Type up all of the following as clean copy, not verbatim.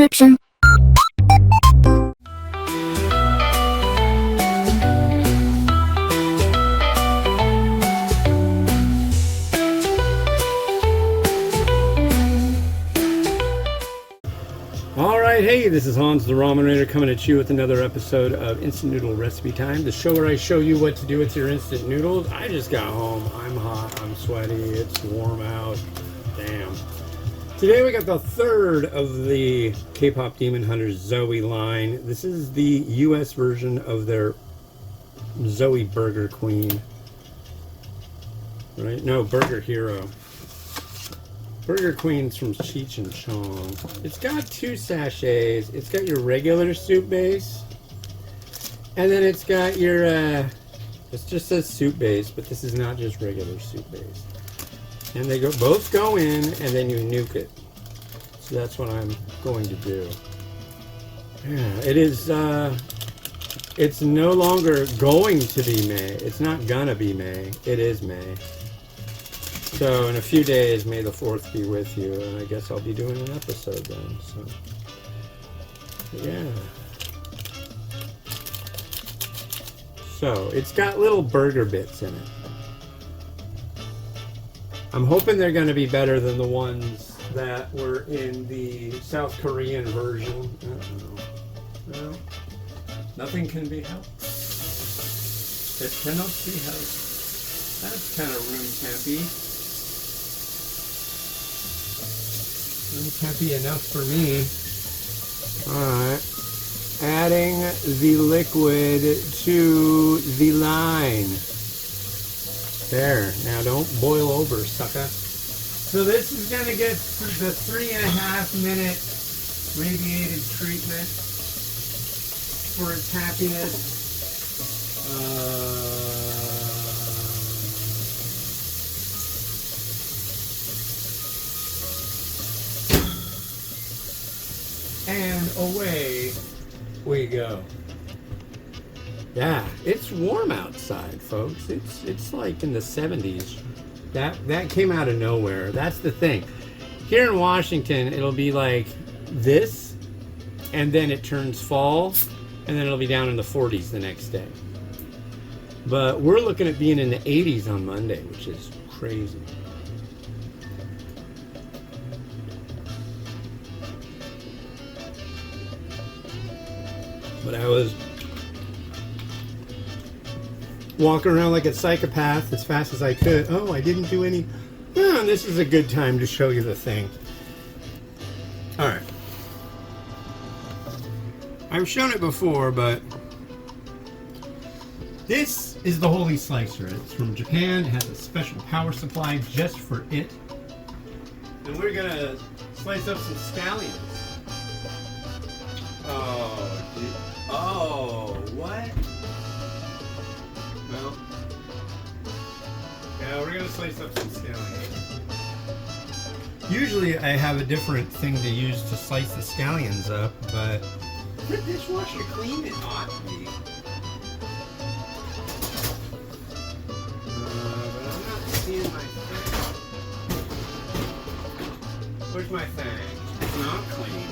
description. Alright, hey, this is Hans the Ramen Raider coming at you with another episode of Instant Noodle Recipe Time, the show where I show you what to do with your instant noodles. I just got home. I'm hot, I'm sweaty, it's warm out. Damn. Today we got the third of the K-Pop Demon Hunters Zoey line. This is the US version of their Zoey Burger Queen. Right? No, Burger Hero. Burger Queen's from Cheech and Chong. It's got two sachets. It's got your regular soup base. And then it's got your, it just says soup base, but this is not just regular soup base. And they both go in, and then you nuke it. So that's what I'm going to do. Yeah, it is, it's no longer going to be May. It's not gonna be May. It is May. So in a few days, May the 4th be with you, and I guess I'll be doing an episode then, so, yeah. So, it's got little burger bits in it. I'm hoping they're going to be better than the ones that were in the South Korean version. No, nothing can be helped. It cannot be helped. That's kind of room tempy. Can't be enough for me. Alright. Adding the liquid to the line. There. Now don't boil over, sucker. So this is going to get the 3.5 minute radiated treatment for its happiness. And away we go. Yeah, it's warm outside, folks. It's like in the 70s. That came out of nowhere. That's the thing. Here in Washington, it'll be like this, and then it turns fall, and then it'll be down in the 40s the next day. But we're looking at being in the 80s on Monday, which is crazy. But I was walking around like a psychopath as fast as I could. Oh, I didn't do any. Oh, this is a good time to show you the thing. Alright. I've shown it before, but this is the Holy Slicer. It's from Japan. It has a special power supply just for it. And we're going to slice up some scallions. Oh, dude. Oh, what? Well, yeah, we're gonna slice up some scallions. Usually I have a different thing to use to slice the scallions up, but the dishwasher cleaned it ought to be. But I'm not seeing my thing. Where's my thing? It's not clean.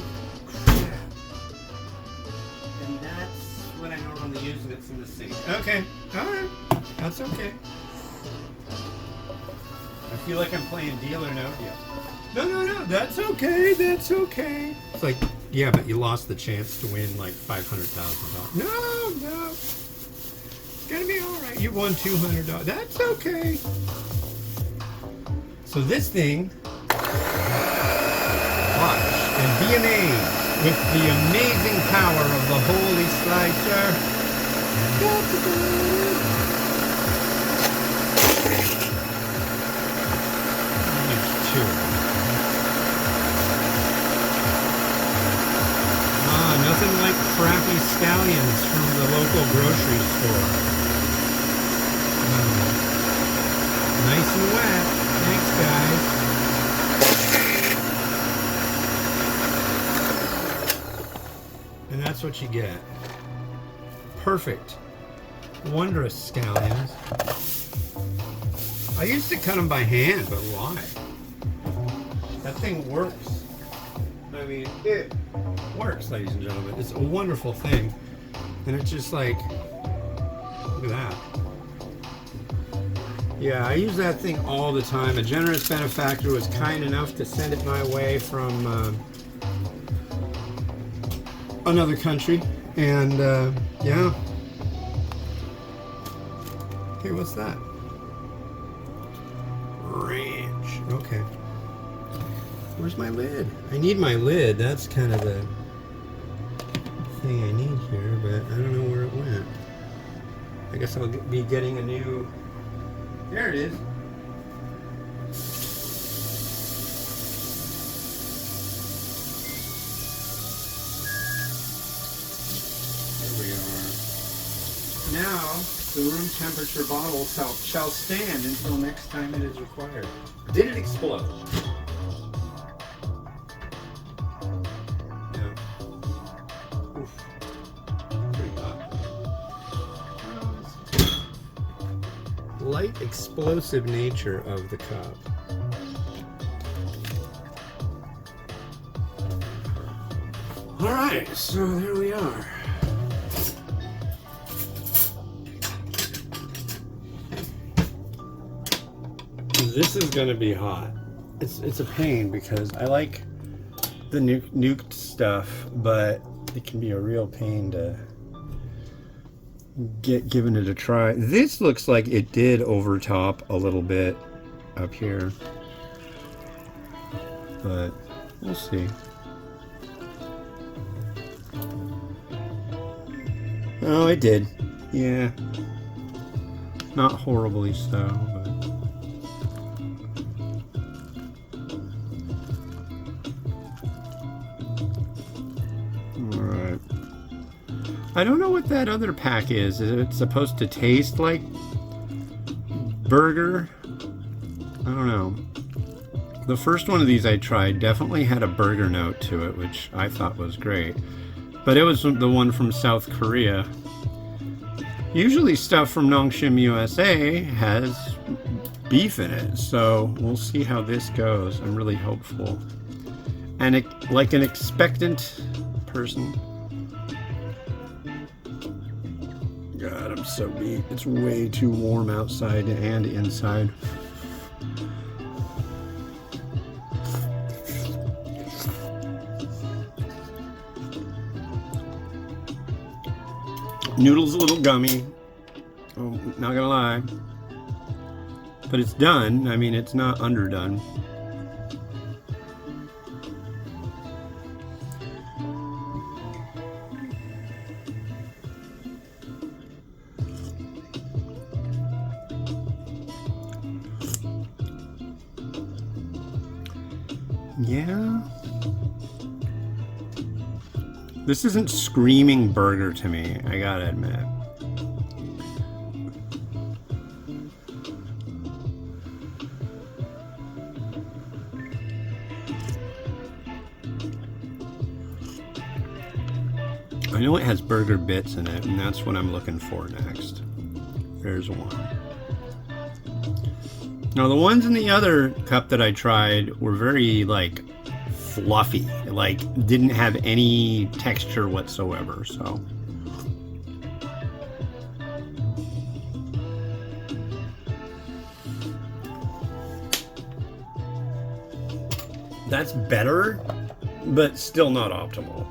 And that's what I normally use, and it's in the sink. Okay, alright, that's okay. I feel like I'm playing Deal or No Deal. No, that's okay, that's okay. It's like, yeah, but you lost the chance to win like $500,000. No, it's gonna be alright. You won $200. That's okay. So this thing, watch and be amazed with the amazing power of the Holy Slicer. There's two. Nothing like crappy scallions from the local grocery store. Nice and wet. Thanks, guys. And that's what you get. Perfect. Wondrous scallions. I used to cut them by hand, but why? That thing works. I mean, it works, ladies and gentlemen. It's a wonderful thing. And it's just like, look at that. Yeah, I use that thing all the time. A generous benefactor was kind enough to send it my way from another country. And yeah. Hey, what's that? Ranch. Okay. Where's my lid? I need my lid. That's kind of the thing I need here, but I don't know where it went. I guess I'll be getting a new... There it is. There we are. Now, the room temperature bottle shall stand until next time it is required. Did it explode? No. Oof. Pretty hot. Light explosive nature of the cup. All right, so there we are. This is gonna be hot. It's a pain because I like the nuked stuff, but it can be a real pain to get given it a try. This looks like it did overtop a little bit up here, but we'll see. Oh, it did. Yeah. Not horribly so, but... Alright. I don't know what that other pack is. Is it supposed to taste like burger? I don't know. The first one of these I tried definitely had a burger note to it, which I thought was great. But it was the one from South Korea. Usually stuff from Nongshim, USA has beef in it, so we'll see how this goes. I'm really hopeful. And like an expectant person. God, I'm so beat. It's way too warm outside and inside. Noodle's a little gummy. Oh, not gonna lie. But it's done. I mean, it's not underdone. Yeah. This isn't screaming burger to me, I gotta admit. I know it has burger bits in it, and that's what I'm looking for next. There's one. Now the ones in the other cup that I tried were very, like, fluffy, like didn't have any texture whatsoever, so that's better, but still not optimal.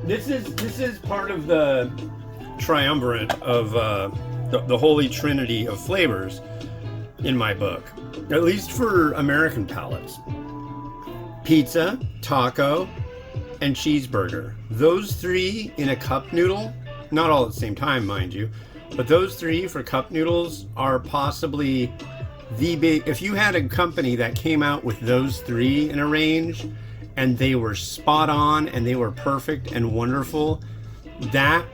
This is part of the triumvirate of the holy trinity of flavors in my book. At least for American palates. Pizza, taco, and cheeseburger. Those three in a cup noodle, not all at the same time, mind you, but those three for cup noodles are possibly the big... If you had a company that came out with those three in a range, and they were spot on, and they were perfect and wonderful, that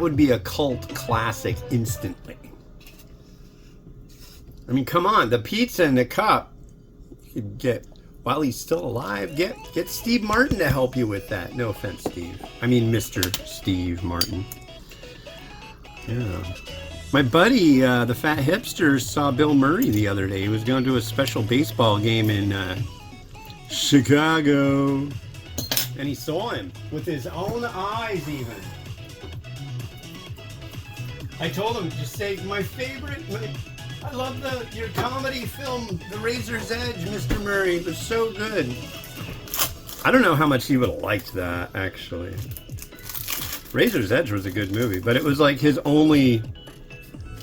would be a cult classic instantly. I mean, come on, the pizza in the cup, you could get, while he's still alive, get Steve Martin to help you with that. No offense, Steve. I mean, Mr. Steve Martin. Yeah. My buddy, the fat hipster, saw Bill Murray the other day. He was going to a special baseball game in Chicago. And he saw him with his own eyes even. I told him, just say, I love your comedy film, The Razor's Edge, Mr. Murray. It was so good. I don't know how much he would have liked that, actually. Razor's Edge was a good movie, but it was like his only...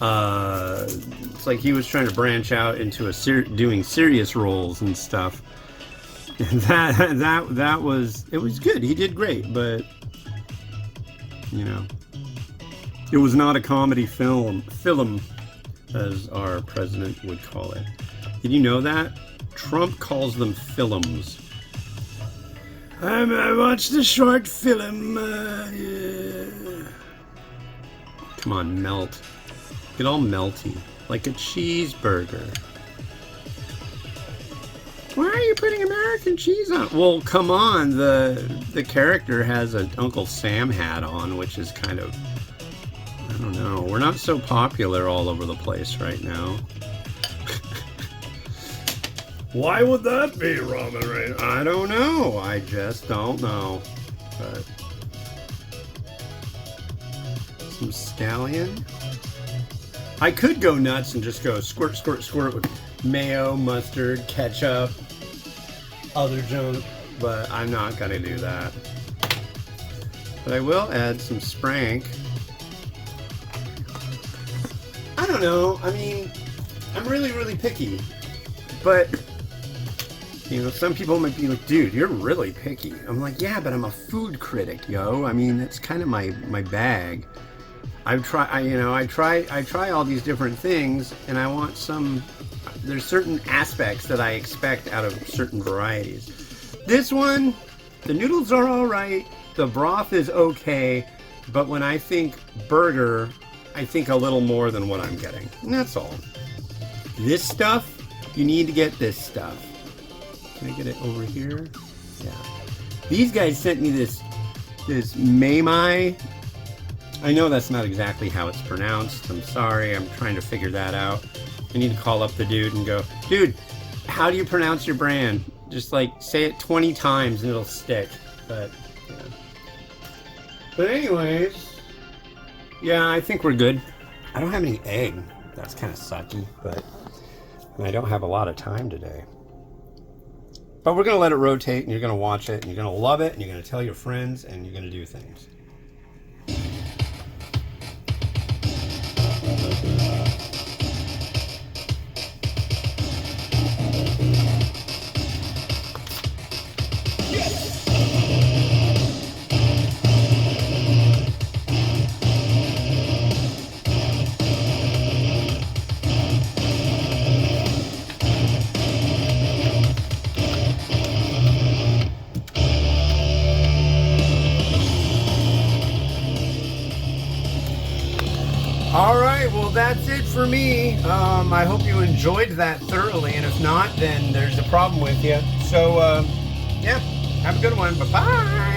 it's like he was trying to branch out into doing serious roles and stuff. And that was... It was good. He did great, but... You know... It was not a comedy film, as our president would call it. Did you know that? Trump calls them films. I watched the short film. Yeah. Come on, melt. Get all melty, like a cheeseburger. Why are you putting American cheese on? Well, come on. The character has an Uncle Sam hat on, which is kind of... I don't know. We're not so popular all over the place right now. Why would that be, Ramen? Right? I don't know. I just don't know. But some scallion. I could go nuts and just go squirt, squirt, squirt with mayo, mustard, ketchup, other junk, but I'm not gonna do that. But I will add some sprank. I don't know. I mean, I'm really, really picky. But, you know, some people might be like, dude, you're really picky. I'm like, yeah, but I'm a food critic, yo. I mean, it's kind of my bag. I try all these different things, and I want some... There's certain aspects that I expect out of certain varieties. This one, the noodles are all right. The broth is okay. But when I think burger... I think a little more than what I'm getting. And that's all. This stuff, you need to get this stuff. Can I get it over here? Yeah. These guys sent me this Maimai. I know that's not exactly how it's pronounced. I'm sorry. I'm trying to figure that out. I need to call up the dude and go, dude, how do you pronounce your brand? Just like say it 20 times and it'll stick. But, yeah. But anyways... Yeah, I think we're good. I don't have any egg. That's kind of sucky, but I don't have a lot of time today. But we're going to let it rotate, and you're going to watch it, and you're going to love it, and you're going to tell your friends, and you're going to do things. Alright, well that's it for me. I hope you enjoyed that thoroughly, and if not, then there's a problem with you. So, yeah, have a good one. Bye-bye!